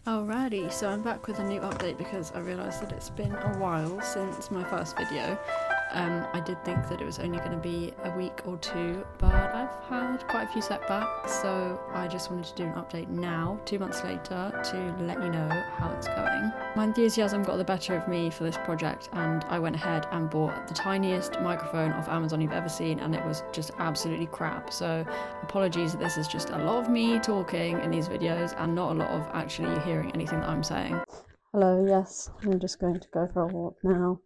Alrighty, so I'm back with a new update because I realised that it's been a while since my first video. I did think that it was only going to be a week or two, but I've had quite a few setbacks, so I just wanted to do an update now, 2 months later, to let you know how it's going. My enthusiasm got the better of me for this project, and I went ahead and bought the tiniest microphone off Amazon you've ever seen, and it was just absolutely crap. So apologies that this is just a lot of me talking in these videos and not a lot of actually you hearing anything that I'm saying. Hello, yes, I'm just going to go for a walk now.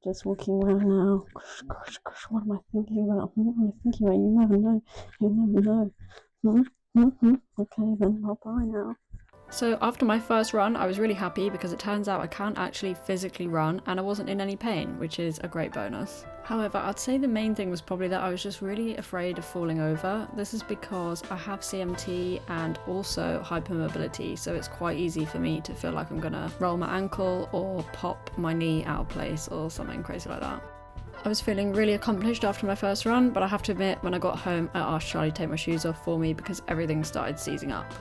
Just walking around now. Gosh, what am I thinking about? What am I thinking about? You never know. You never know. Okay, then bye now. So after my first run, I was really happy because it turns out I can actually physically run and I wasn't in any pain, which is a great bonus. However, I'd say the main thing was probably that I was just really afraid of falling over. This is because I have CMT and also hypermobility, so it's quite easy for me to feel like I'm gonna roll my ankle or pop my knee out of place or something crazy like that. I was feeling really accomplished after my first run, but I have to admit, when I got home, I asked Charlie to take my shoes off for me because everything started seizing up.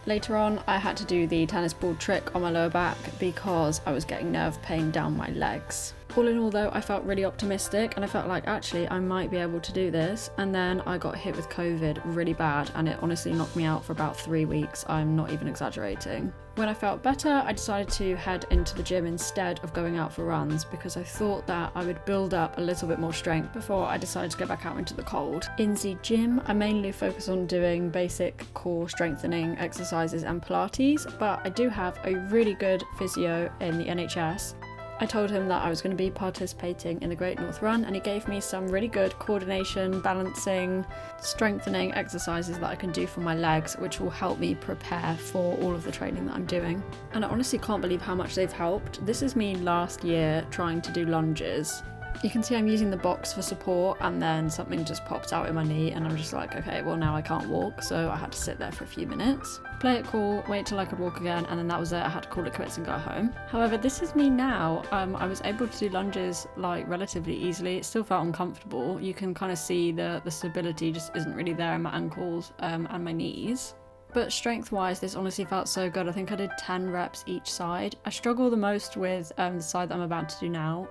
Later on, I had to do the tennis ball trick on my lower back because I was getting nerve pain down my legs. All in all though, I felt really optimistic and I felt like actually I might be able to do this, and then I got hit with COVID really bad and it honestly knocked me out for about 3 weeks. I'm not even exaggerating. When I felt better, I decided to head into the gym instead of going out for runs because I thought that I would build up a little bit more strength before I decided to go back out into the cold. In the gym, I mainly focus on doing basic core strengthening exercises and Pilates, but I do have a really good physio in the NHS. I told him that I was going to be participating in the Great North Run, and he gave me some really good coordination, balancing, strengthening exercises that I can do for my legs, which will help me prepare for all of the training that I'm doing. And I honestly can't believe how much they've helped. This is me last year trying to do lunges. You can see I'm using the box for support and then something just pops out in my knee and I'm just like, okay, well now I can't walk, so I had to sit there for a few minutes, play it cool, wait till I could walk again, and then that was it. I had to call it quits and go home. However, this is me now. I was able to do lunges like relatively easily. It still felt uncomfortable. You can kind of see the stability just isn't really there in my ankles and my knees. But strength-wise, this honestly felt so good. I think I did 10 reps each side. I struggle the most with the side that I'm about to do now.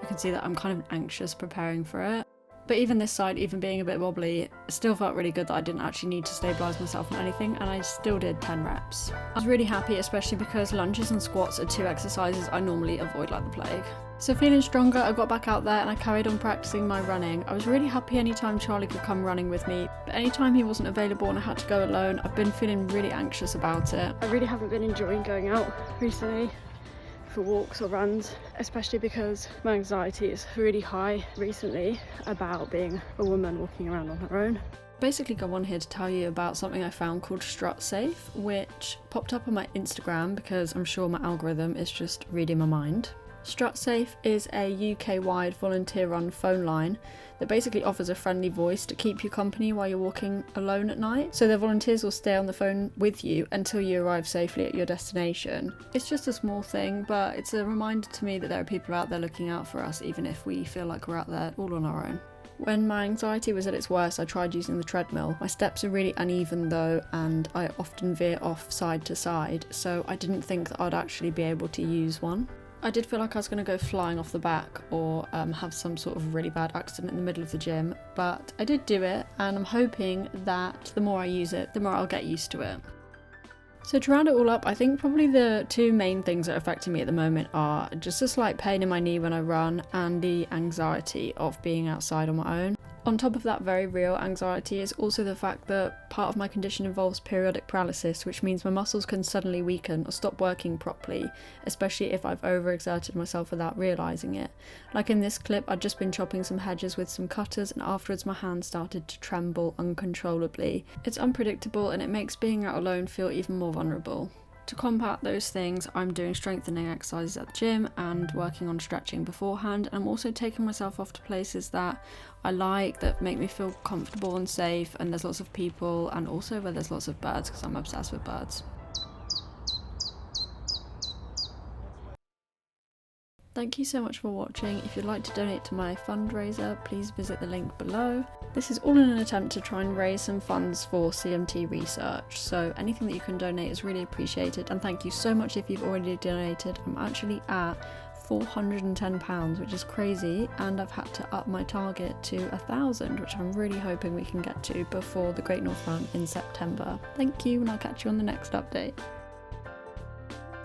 You can see that I'm kind of anxious preparing for it. But even this side, even being a bit wobbly, it still felt really good that I didn't actually need to stabilise myself on anything, and I still did 10 reps. I was really happy, especially because lunges and squats are 2 exercises I normally avoid like the plague. So feeling stronger, I got back out there and I carried on practicing my running. I was really happy anytime Charlie could come running with me, but anytime he wasn't available and I had to go alone, I've been feeling really anxious about it. I really haven't been enjoying going out recently for walks or runs, especially because my anxiety is really high recently about being a woman walking around on her own. Basically go on here to tell you about something I found called StrutSafe, which popped up on my Instagram because I'm sure my algorithm is just reading my mind. StrutSafe is a UK-wide volunteer-run phone line that basically offers a friendly voice to keep you company while you're walking alone at night. So the volunteers will stay on the phone with you until you arrive safely at your destination. It's just a small thing, but it's a reminder to me that there are people out there looking out for us, even if we feel like we're out there all on our own. When my anxiety was at its worst, I tried using the treadmill. My steps are really uneven though, and I often veer off side to side, so I didn't think that I'd actually be able to use one. I did feel like I was going to go flying off the back or have some sort of really bad accident in the middle of the gym, but I did do it, and I'm hoping that the more I use it, the more I'll get used to it. So to round it all up, I think probably the 2 main things that are affecting me at the moment are just a slight pain in my knee when I run and the anxiety of being outside on my own. On top of that very real anxiety is also the fact that part of my condition involves periodic paralysis, which means my muscles can suddenly weaken or stop working properly, especially if I've overexerted myself without realising it. Like in this clip, I'd just been chopping some hedges with some cutters and afterwards my hand started to tremble uncontrollably. It's unpredictable and it makes being out alone feel even more vulnerable. To combat those things, I'm doing strengthening exercises at the gym and working on stretching beforehand. I'm also taking myself off to places that I like, that make me feel comfortable and safe, and there's lots of people, and also where there's lots of birds because I'm obsessed with birds. Thank you so much for watching. If you'd like to donate to my fundraiser, please visit the link below. This is all in an attempt to try and raise some funds for CMT Research, so anything that you can donate is really appreciated, and thank you so much if you've already donated. I'm actually at £410, which is crazy, and I've had to up my target to 1,000, which I'm really hoping we can get to before the Great North Run in September. Thank you, and I'll catch you on the next update.